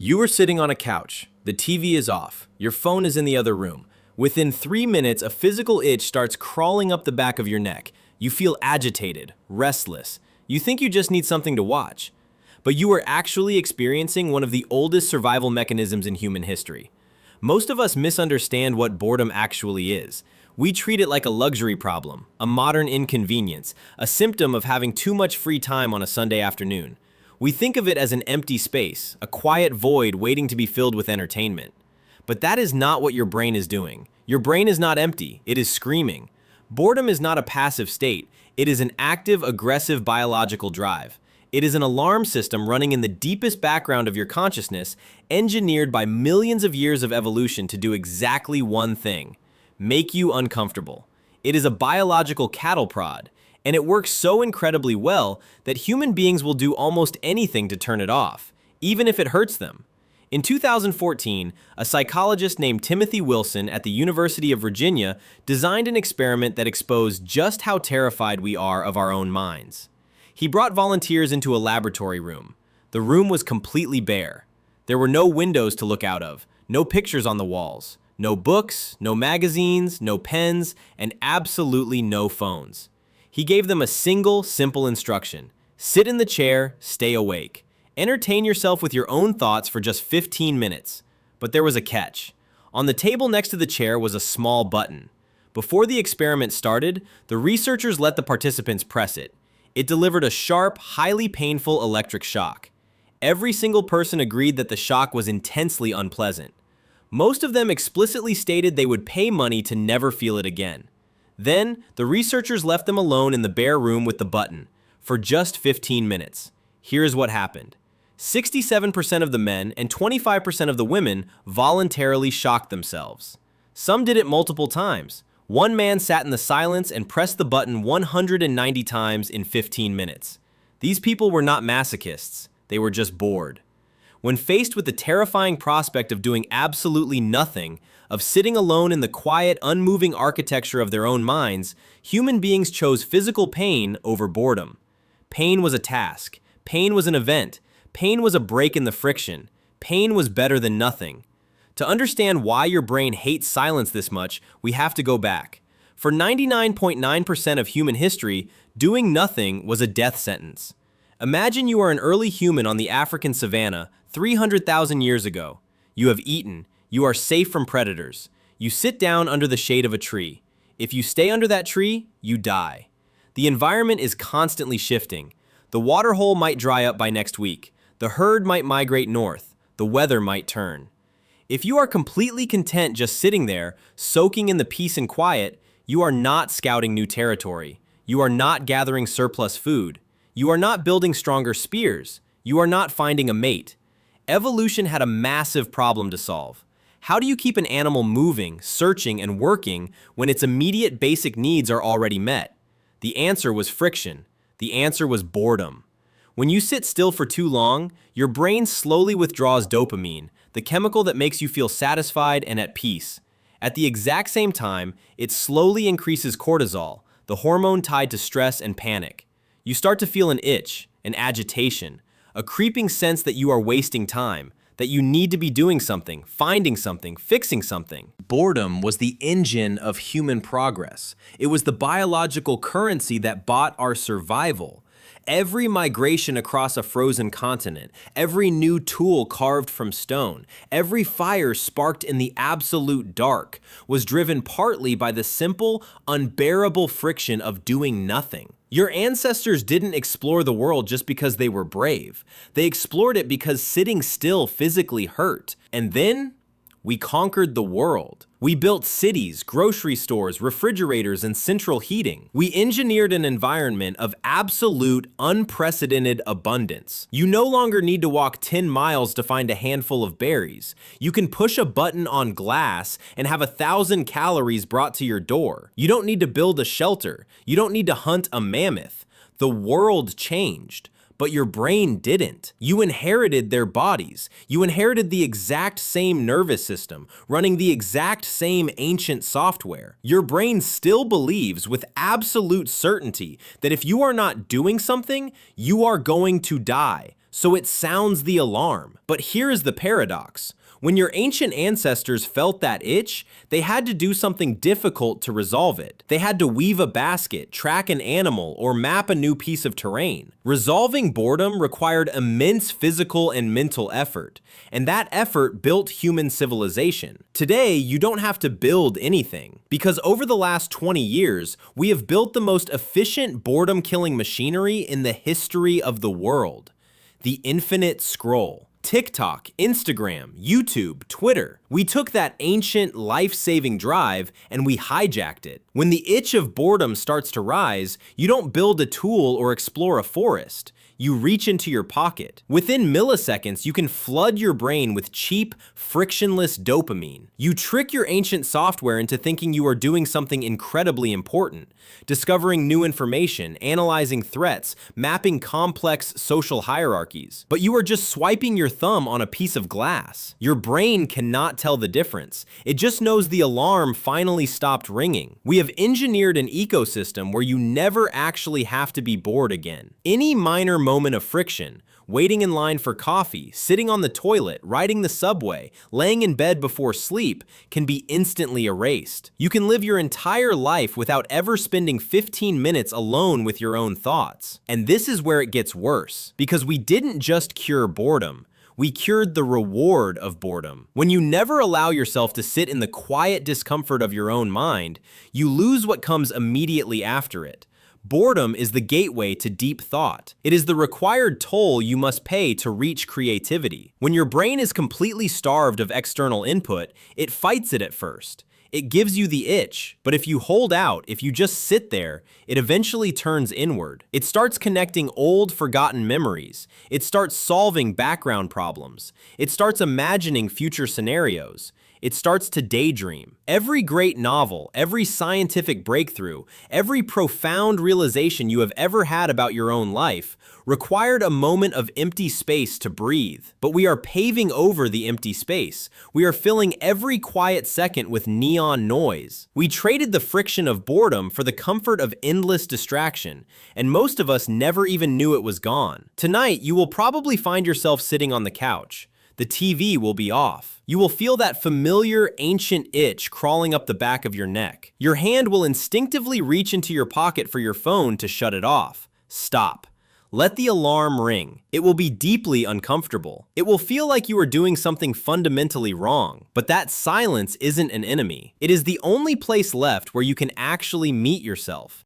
You are sitting on a couch. The TV is off. Your phone is in the other room. Within 3 minutes, a physical itch starts crawling up the back of your neck. You feel agitated, restless. You think you just need something to watch. But you are actually experiencing one of the oldest survival mechanisms in human history. Most of us misunderstand what boredom actually is. We treat it like a luxury problem, a modern inconvenience, a symptom of having too much free time on a Sunday afternoon. We think of it as an empty space, a quiet void waiting to be filled with entertainment. But that is not what your brain is doing. Your brain is not empty, it is screaming. Boredom is not a passive state, it is an active, aggressive biological drive. It is an alarm system running in the deepest background of your consciousness, engineered by millions of years of evolution to do exactly one thing: make you uncomfortable. It is a biological cattle prod, and it works so incredibly well that human beings will do almost anything to turn it off, even if it hurts them. In 2014, a psychologist named Timothy Wilson at the University of Virginia designed an experiment that exposed just how terrified we are of our own minds. He brought volunteers into a laboratory room. The room was completely bare. There were no windows to look out of, no pictures on the walls, no books, no magazines, no pens, and absolutely no phones. He gave them a single, simple instruction: sit in the chair, stay awake. Entertain yourself with your own thoughts for just 15 minutes. But there was a catch. On the table next to the chair was a small button. Before the experiment started, the researchers let the participants press it. It delivered a sharp, highly painful electric shock. Every single person agreed that the shock was intensely unpleasant. Most of them explicitly stated they would pay money to never feel it again. Then, the researchers left them alone in the bare room with the button for just 15 minutes. Here's what happened. 67% of the men and 25% of the women voluntarily shocked themselves. Some did it multiple times. One man sat in the silence and pressed the button 190 times in 15 minutes. These people were not masochists. They were just bored. When faced with the terrifying prospect of doing absolutely nothing, of sitting alone in the quiet, unmoving architecture of their own minds, human beings chose physical pain over boredom. Pain was a task. Pain was an event. Pain was a break in the friction. Pain was better than nothing. To understand why your brain hates silence this much, we have to go back. For 99.9% of human history, doing nothing was a death sentence. Imagine you are an early human on the African savanna 300,000 years ago. You have eaten. You are safe from predators. You sit down under the shade of a tree. If you stay under that tree, you die. The environment is constantly shifting. The water hole might dry up by next week. The herd might migrate north. The weather might turn. If you are completely content just sitting there, soaking in the peace and quiet, you are not scouting new territory. You are not gathering surplus food. You are not building stronger spears. You are not finding a mate. Evolution had a massive problem to solve. How do you keep an animal moving, searching, and working when its immediate basic needs are already met? The answer was friction. The answer was boredom. When you sit still for too long, your brain slowly withdraws dopamine, the chemical that makes you feel satisfied and at peace. At the exact same time, it slowly increases cortisol, the hormone tied to stress and panic. You start to feel an itch, an agitation, a creeping sense that you are wasting time, that you need to be doing something, finding something, fixing something. Boredom was the engine of human progress. It was the biological currency that bought our survival. Every migration across a frozen continent, every new tool carved from stone, every fire sparked in the absolute dark was driven partly by the simple, unbearable friction of doing nothing. Your ancestors didn't explore the world just because they were brave. They explored it because sitting still physically hurt. And then we conquered the world. We built cities, grocery stores, refrigerators, and central heating. We engineered an environment of absolute, unprecedented abundance. You no longer need to walk 10 miles to find a handful of berries. You can push a button on glass and have 1,000 calories brought to your door. You don't need to build a shelter. You don't need to hunt a mammoth. The world changed. But your brain didn't. You inherited their bodies. You inherited the exact same nervous system, running the exact same ancient software. Your brain still believes with absolute certainty that if you are not doing something, you are going to die. so it sounds the alarm. But here is the paradox. When your ancient ancestors felt that itch, they had to do something difficult to resolve it. They had to weave a basket, track an animal, or map a new piece of terrain. Resolving boredom required immense physical and mental effort, and that effort built human civilization. Today, you don't have to build anything, because over the last 20 years, we have built the most efficient boredom-killing machinery in the history of the world: the infinite scroll. TikTok, Instagram, YouTube, Twitter. We took that ancient, life-saving drive and we hijacked it. When the itch of boredom starts to rise, you don't build a tool or explore a forest. You reach into your pocket. Within milliseconds, you can flood your brain with cheap, frictionless dopamine. You trick your ancient software into thinking you are doing something incredibly important, discovering new information, analyzing threats, mapping complex social hierarchies. But you are just swiping your thumb on a piece of glass. Your brain cannot tell the difference. It just knows the alarm finally stopped ringing. We have engineered an ecosystem where you never actually have to be bored again. Any minor moment of friction, waiting in line for coffee, sitting on the toilet, riding the subway, laying in bed before sleep, can be instantly erased. You can live your entire life without ever spending 15 minutes alone with your own thoughts. And this is where it gets worse, because we didn't just cure boredom. We cured the reward of boredom. When you never allow yourself to sit in the quiet discomfort of your own mind, you lose what comes immediately after it. Boredom is the gateway to deep thought. It is the required toll you must pay to reach creativity. When your brain is completely starved of external input, it fights it at first. It gives you the itch, but if you hold out, if you just sit there, it eventually turns inward. It starts connecting old, forgotten memories. It starts solving background problems. It starts imagining future scenarios. It starts to daydream. Every great novel, every scientific breakthrough, every profound realization you have ever had about your own life required a moment of empty space to breathe. But we are paving over the empty space. We are filling every quiet second with neon noise. We traded the friction of boredom for the comfort of endless distraction, and most of us never even knew it was gone. Tonight, you will probably find yourself sitting on the couch. The TV will be off. You will feel that familiar, ancient itch crawling up the back of your neck. Your hand will instinctively reach into your pocket for your phone to shut it off. Stop. Let the alarm ring. It will be deeply uncomfortable. It will feel like you are doing something fundamentally wrong. But that silence isn't an enemy. It is the only place left where you can actually meet yourself.